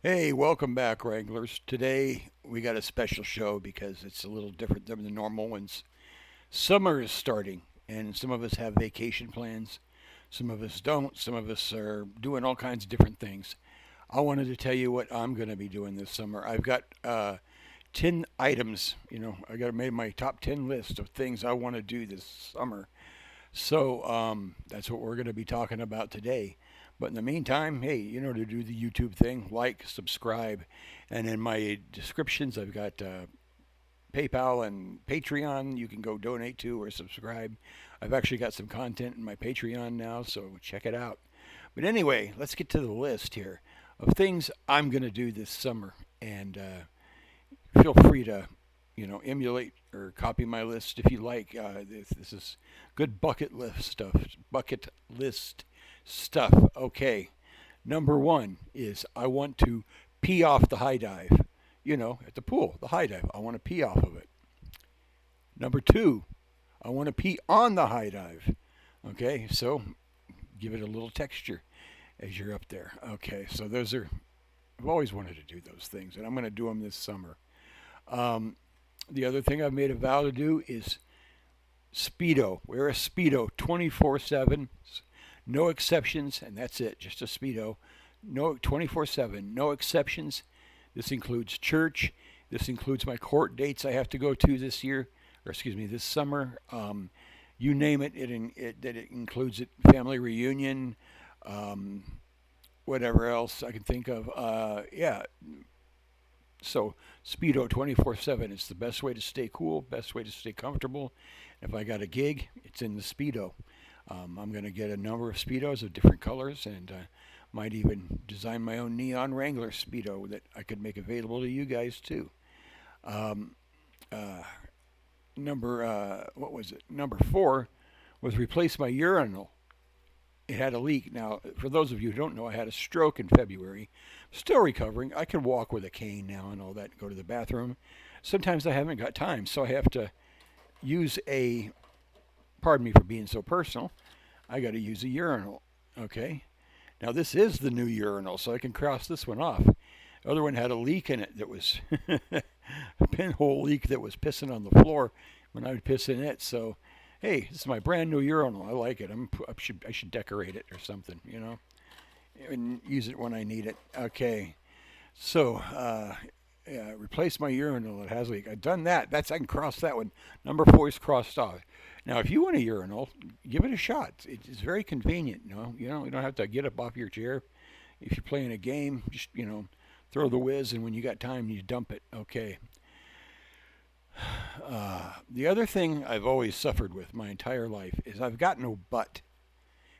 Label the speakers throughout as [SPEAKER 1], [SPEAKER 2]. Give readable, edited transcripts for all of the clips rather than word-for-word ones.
[SPEAKER 1] Hey, welcome back, Wranglers. Today we got a special show because it's a little different than the normal ones. Summer is starting, and some of us have vacation plans, some of us don't, some of us are doing all kinds of different things. I wanted to tell you what I'm going to be doing this summer. I've got 10 items, I got made my top 10 list of things I want to do this summer. So that's what we're going to be talking about today. But in the meantime, hey, to do the YouTube thing, like, subscribe, and in my descriptions, I've got PayPal and Patreon. You can go donate to or subscribe. I've actually got some content in my Patreon now, so check it out. But anyway, let's get to the list here of things I'm going to do this summer. And feel free to, emulate or copy my list if you like. This is good bucket list stuff. Bucket list stuff. Okay. Number one is I want to pee off the high dive. At the pool, the high dive. I want to pee off of it. Number two, I want to pee on the high dive. Okay, so give it a little texture as you're up there. Okay, so those are, I've always wanted to do those things, and I'm going to do them this summer. Um, the other thing I've made a vow to do is Speedo. Wear a Speedo 24/7. No exceptions, and that's it. Just a Speedo. No 24/7. No exceptions. This includes church. This includes my court dates I have to go to this year, or excuse me, this summer. You name it, it includes it. Family reunion, um, whatever else I can think of. Yeah, so Speedo 24/7 is the best way to stay cool, best way to stay comfortable. If I got a gig, it's in the Speedo. I'm going to get a number of Speedos of different colors and might even design my own neon Wrangler Speedo that I could make available to you guys too. Um, uh, what was it? Number four was replace my urinal. It had a leak. Now, for those of you who don't know, I had a stroke in February. Still recovering. I can walk with a cane now and all that and go to the bathroom. Sometimes I haven't got time, so I have to use a, pardon me for being so personal, I got to use a urinal. Okay? Now, this is the new urinal, so I can cross this one off. The other one had a leak in it that was a pinhole leak that was pissing on the floor when I would piss in it. So, hey, this is my brand new urinal. I like it. I should decorate it or something, and use it when I need it. Okay, so yeah, replace my urinal that has a leak. I've done that. I can cross that one. Number four is crossed off. Now, if you want a urinal, give it a shot. It's very convenient. You don't have to get up off your chair. If you're playing a game, just throw the whiz, and when you got time, you dump it. Okay. The other thing I've always suffered with my entire life is I've got no butt.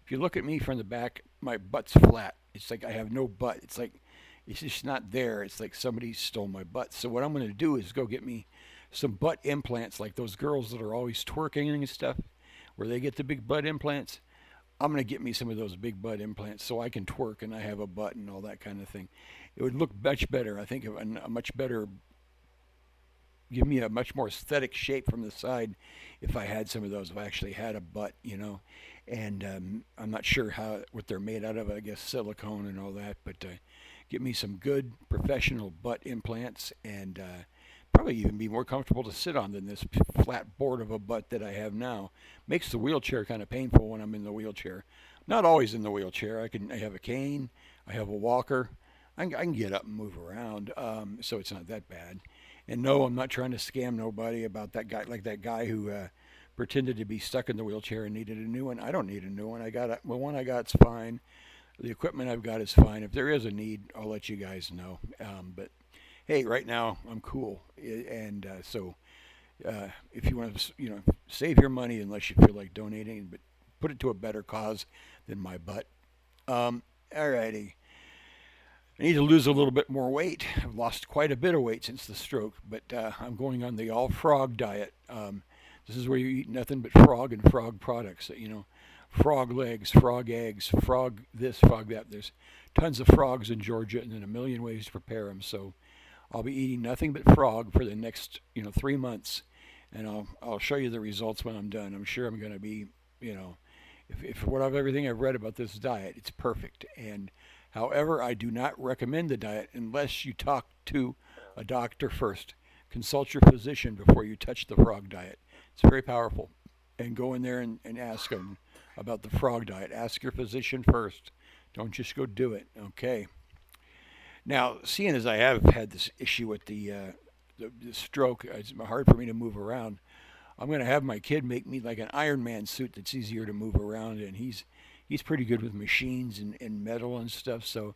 [SPEAKER 1] If you look at me from the back, my butt's flat. It's like I have no butt. It's like it's just not there. It's like somebody stole my butt. So what I'm going to do is go get me some butt implants, like those girls that are always twerking and stuff, where they get the big butt implants. I'm going to get me some of those big butt implants so I can twerk and I have a butt and all that kind of thing. It would look much better. I think a much better, give me a much more aesthetic shape from the side if I had some of those. If I actually had a butt. And I'm not sure what they're made out of. I guess silicone and all that, but get me some good professional butt implants and probably even be more comfortable to sit on than this flat board of a butt that I have now. Makes the wheelchair kind of painful when I'm in the wheelchair. Not always in the wheelchair. I have a cane. I have a walker. I can get up and move around, so it's not that bad. And no, I'm not trying to scam nobody about that guy, like that guy who pretended to be stuck in the wheelchair and needed a new one. I don't need a new one. The one I got's fine. The equipment I've got is fine. If there is a need, I'll let you guys know. But hey, right now I'm cool, and if you want to, save your money unless you feel like donating, but put it to a better cause than my butt. Alrighty. I need to lose a little bit more weight. I've lost quite a bit of weight since the stroke, but I'm going on the all frog diet. This is where you eat nothing but frog and frog products. Frog legs, frog eggs, frog this, frog that. There's tons of frogs in Georgia, and then a million ways to prepare them. So I'll be eating nothing but frog for the next 3 months, and I'll show you the results when I'm done. I'm sure I'm going to be if everything I've read about this diet, it's perfect. And However, I do not recommend the diet unless you talk to a doctor first. Consult your physician before you touch the frog diet. It's very powerful. And go in there and ask them about the frog diet. Ask your physician first. Don't just go do it. Okay. Now, seeing as I have had this issue with the stroke, it's hard for me to move around. I'm going to have my kid make me like an Iron Man suit that's easier to move around in. He's pretty good with machines and metal and stuff, so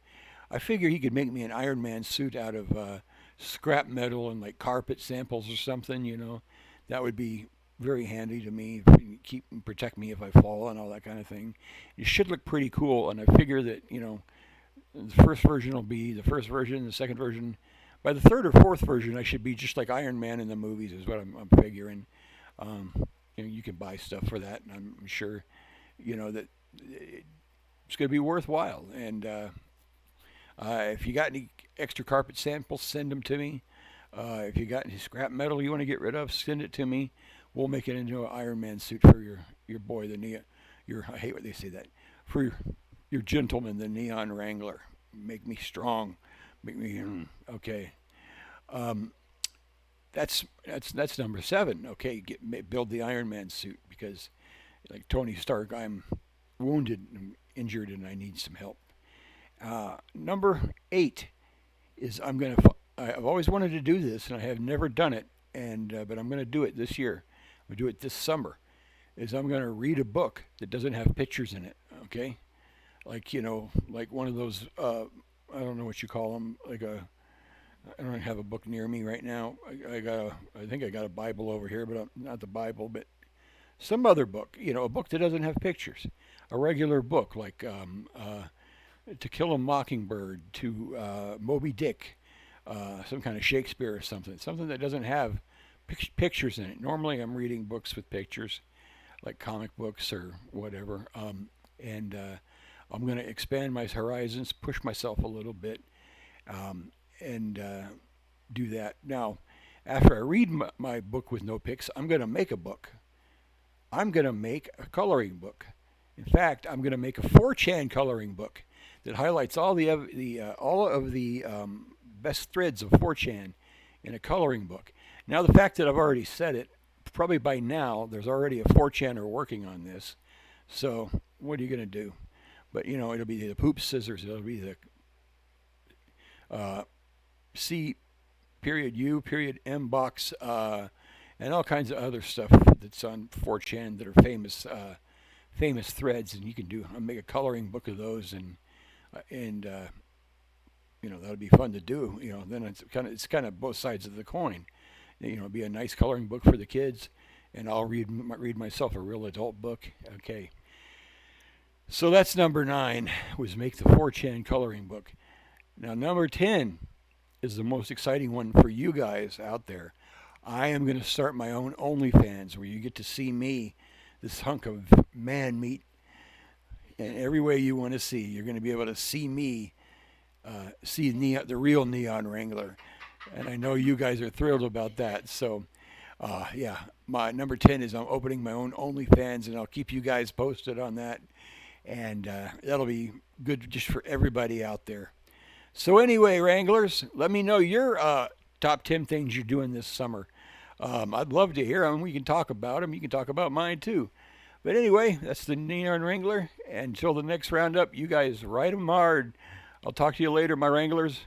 [SPEAKER 1] I figure he could make me an Iron Man suit out of scrap metal and like carpet samples or something. That would be very handy to me. Keep and protect me if I fall and all that kind of thing. It should look pretty cool, and I figure that the first version will be the first version, the second version. By the third or fourth version, I should be just like Iron Man in the movies, is what I'm figuring. Um, you can buy stuff for that, and I'm sure, that it's going to be worthwhile. And if you got any extra carpet samples, send them to me. If you got any scrap metal you want to get rid of, send it to me. We'll make it into an Iron Man suit for your boy, I hate what they say that, for your gentleman, the Neon Wrangler. Make me strong. Make me okay. Um, that's number 7. Okay, build the Iron Man suit because, like Tony Stark, I'm wounded and injured and I need some help. Number 8 is I've always wanted to do this and I have never done it, and but I'm gonna do it this year. I'm gonna do it this summer. Is I'm gonna read a book that doesn't have pictures in it. Okay, like like one of those. I don't know what you call them. I don't have a book near me right now. I think I got a Bible over here, but not the Bible, but some other book. A book that doesn't have pictures. A regular book like To Kill a Mockingbird, to Moby Dick, some kind of Shakespeare or something. Something that doesn't have pictures in it. Normally, I'm reading books with pictures, like comic books or whatever. And I'm going to expand my horizons, push myself a little bit, and do that. Now, after I read my book with no pics, I'm going to make a book. I'm going to make a coloring book. In fact, I'm going to make a 4chan coloring book that highlights all of the best threads of 4chan in a coloring book. Now, the fact that I've already said it, probably by now there's already a 4chaner working on this. So what are you going to do? But it'll be the poop scissors. It'll be the C period U period M box and all kinds of other stuff that's on 4chan that are famous threads, and you can I'll make a coloring book of those, and that'll be fun to do. Then it's kind of both sides of the coin. It'll be a nice coloring book for the kids, and I'll read myself a real adult book. Okay. So that's number 9, was make the 4chan coloring book. Now number 10 is the most exciting one for you guys out there. I am going to start my own OnlyFans where you get to see me, this hunk of man meat, in every way you want to see. You're going to be able to see me, see the real Neon Wrangler. And I know you guys are thrilled about that. So, yeah, my number 10 is I'm opening my own OnlyFans, and I'll keep you guys posted on that. And that'll be good just for everybody out there. So anyway, Wranglers, let me know your top 10 things you're doing this summer. I'd love to hear them. We can talk about them. You can talk about mine too. But anyway, that's the Neon Wrangler. Until the next roundup, you guys ride 'em hard. I'll talk to you later, my Wranglers.